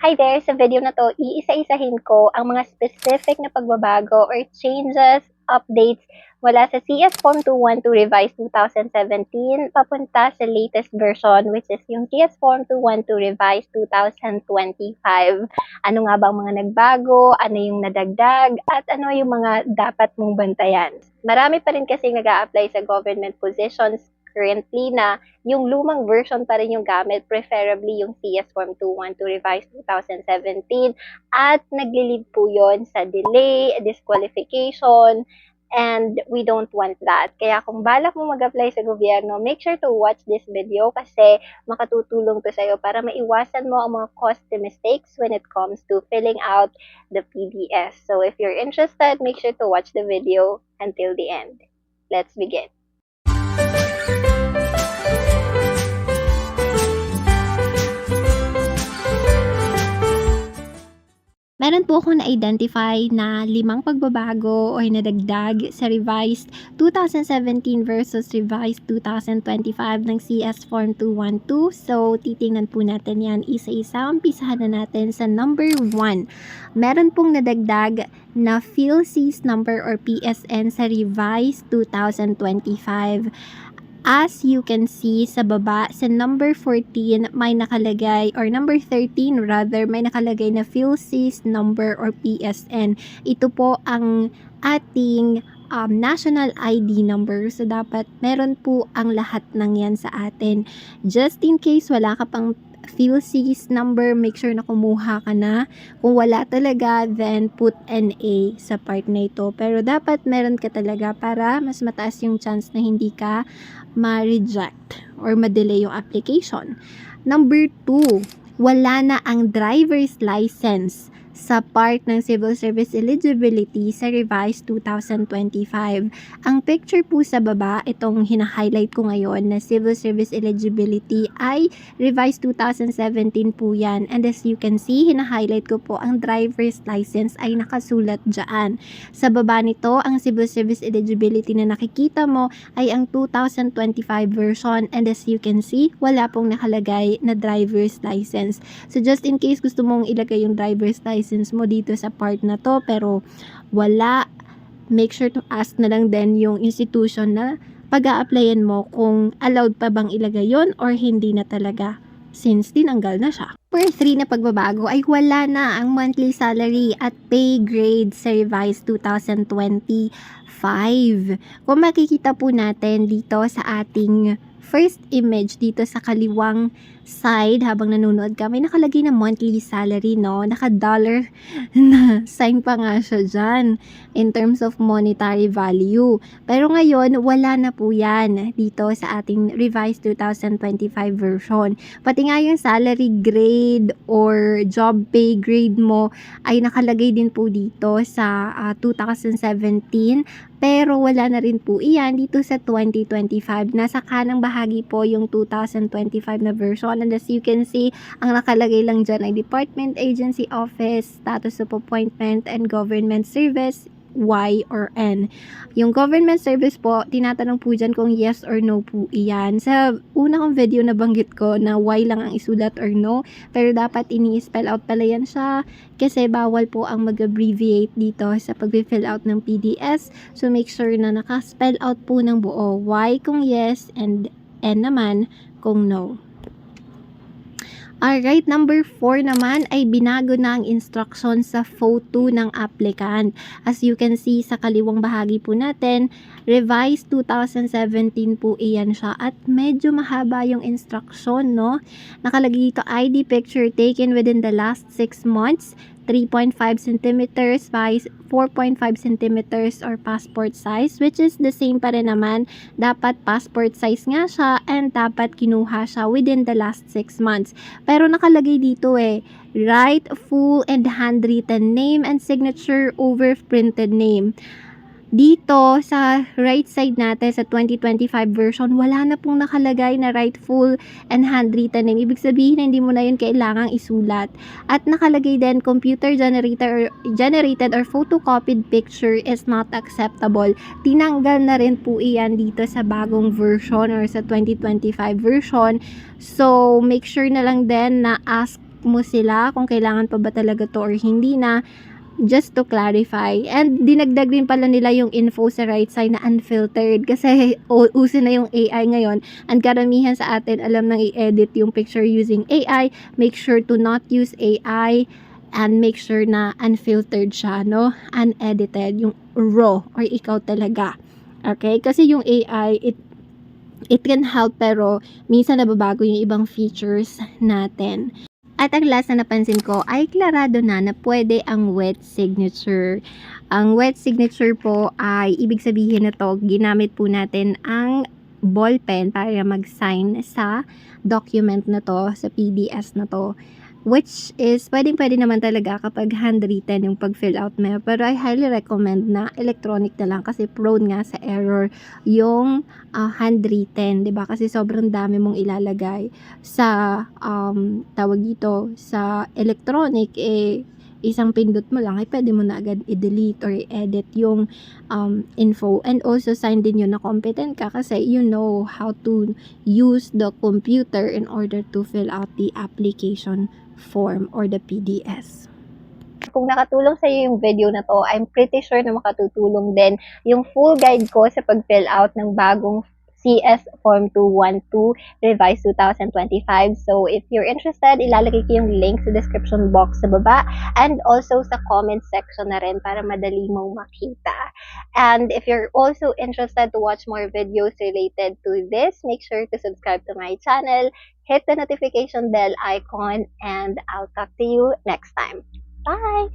Hi there! Sa video na to, iisa-isahin ko ang mga specific na pagbabago or changes, updates mula sa CS Form 212 Revised 2017 papunta sa latest version which is yung CS Form 212 Revised 2025. Ano nga ba ang mga nagbago, ano yung nadagdag, at ano yung mga dapat mong bantayan. Marami pa rin kasi nag-a-apply sa government positions currently na yung lumang version pa rin yung gamit, preferably yung CS Form 212 Revised 2017, at nagli-lead po yon sa delay, disqualification, and we don't want that. Kaya kung balak mo mag-apply sa gobyerno, make sure to watch this video kasi makatutulong to sa'yo para maiwasan mo ang mga costly mistakes when it comes to filling out the PDS. So if you're interested, make sure to watch the video until the end. Let's begin. Meron po akong na-identify na 5 pagbabago o nadagdag sa revised 2017 versus revised 2025 ng CS Form 212. So, titingnan po natin yan isa-isa. Umpisahan na natin sa number 1. Meron pong nadagdag na PhilSys number or PSN sa revised 2025. As you can see sa baba, sa number 14 may nakalagay, or number 13 rather, may nakalagay na PhilSys number or PSN. Ito po ang ating national ID number. So, dapat meron po ang lahat ng yan sa atin. Just in case wala ka pang PhilSys number, make sure na kumuha ka na. Kung wala talaga, then put NA sa part na ito. Pero dapat meron ka talaga para mas mataas yung chance na hindi ka ma-reject or ma-delay yung application. Number 2, wala na ang driver's license sa part ng civil service eligibility sa revised 2025. Ang picture po sa baba, itong hina-highlight ko ngayon na civil service eligibility ay revised 2017 po yan. And as you can see, hina-highlight ko po ang driver's license ay nakasulat dyan. Sa baba nito, ang civil service eligibility na nakikita mo ay ang 2025 version. And as you can see, wala pong nakalagay na driver's license. So just in case gusto mong ilagay yung driver's license mo dito sa part na to pero wala, make sure to ask na lang din yung institution na pag-a-applyan mo kung allowed pa bang ilagay yon or hindi na talaga since tinanggal na siya. Number 3 na pagbabago ay wala na ang monthly salary at pay grade sa revised 2025. Kung makikita po natin dito sa ating first image dito sa kaliwang side habang nanonood ka, may nakalagay na monthly salary, no? Naka-dollar na sign pa nga siya dyan in terms of monetary value. Pero ngayon, wala na po yan dito sa ating revised 2025 version. Pati nga yung salary grade or job pay grade mo ay nakalagay din po dito sa 2017. Pero wala na rin po iyan dito sa 2025. Nasa kanang bahagi po yung 2025 na version. And as you can see, ang nakalagay lang dyan ay Department Agency Office, Status of Appointment, and Government Service, Y or N. Yung government service po, tinatanong po dyan kung yes or no po iyan. Sa una kong video nabanggit ko na Y lang ang isulat or no, pero dapat ini-spell out pala yan siya kasi bawal po ang mag-abbreviate dito sa pag-fill out ng PDS. So make sure na naka-spell out po ng buo. Y kung yes and N naman kung no. Alright, number 4 naman ay binago na ang instruction sa photo ng applicant. As you can see sa kaliwang bahagi po natin, revised 2017 po iyan siya at medyo mahaba yung instruction, no? Nakalagay dito ID picture taken within the last 6 months, 3.5 centimeters by 4.5 centimeters or passport size, which is the same pa rin naman. Dapat passport size nga siya and dapat kinuha siya within the last 6 months. Pero nakalagay dito write full and handwritten name and signature over printed name. Dito sa right side natin sa 2025 version, wala na pong nakalagay na write full and handwritten name. Ibig sabihin, hindi mo na yun kailangang isulat. At nakalagay din, computer generated or photocopied picture is not acceptable. Tinanggal na rin po iyan dito sa bagong version or sa 2025 version. So, make sure na lang din na ask mo sila kung kailangan pa ba talaga to or hindi na, just to clarify. And dinagdag rin pala nila yung info sa right side na unfiltered kasi uso na yung AI ngayon, and karamihan sa atin alam nang i-edit yung picture using AI. Make sure to not use AI and make sure na unfiltered siya, no? Unedited, yung raw or ikaw talaga. Okay? Kasi yung AI, it can help pero minsan nababago yung ibang features natin. At ang last na napansin ko ay klarado na pwede ang wet signature. Ang wet signature po ay ibig sabihin na to, ginamit po natin ang ballpen para mag-sign sa document na to, sa PDS na to. Which is, pwede naman talaga kapag handwritten yung pag-fill out mo. Pero I highly recommend na electronic na lang kasi prone nga sa error yung handwritten, 'di ba? Kasi sobrang dami mong ilalagay sa tawag dito, sa electronic, isang pindot mo lang ay pwede mo na agad i-delete or i-edit yung info. And also sign din yun na competent ka kasi you know how to use the computer in order to fill out the application form or the PDS. Kung nakatulong sa iyo yung video na to, I'm pretty sure na makatutulong din yung full guide ko sa pag-fill out ng bagong CS Form 212 Revised 2025. So, if you're interested, ilalagay ko yung link sa description box sa baba and also sa comment section na rin para madali mong makita. And if you're also interested to watch more videos related to this, make sure to subscribe to my channel, hit the notification bell icon, and I'll talk to you next time. Bye!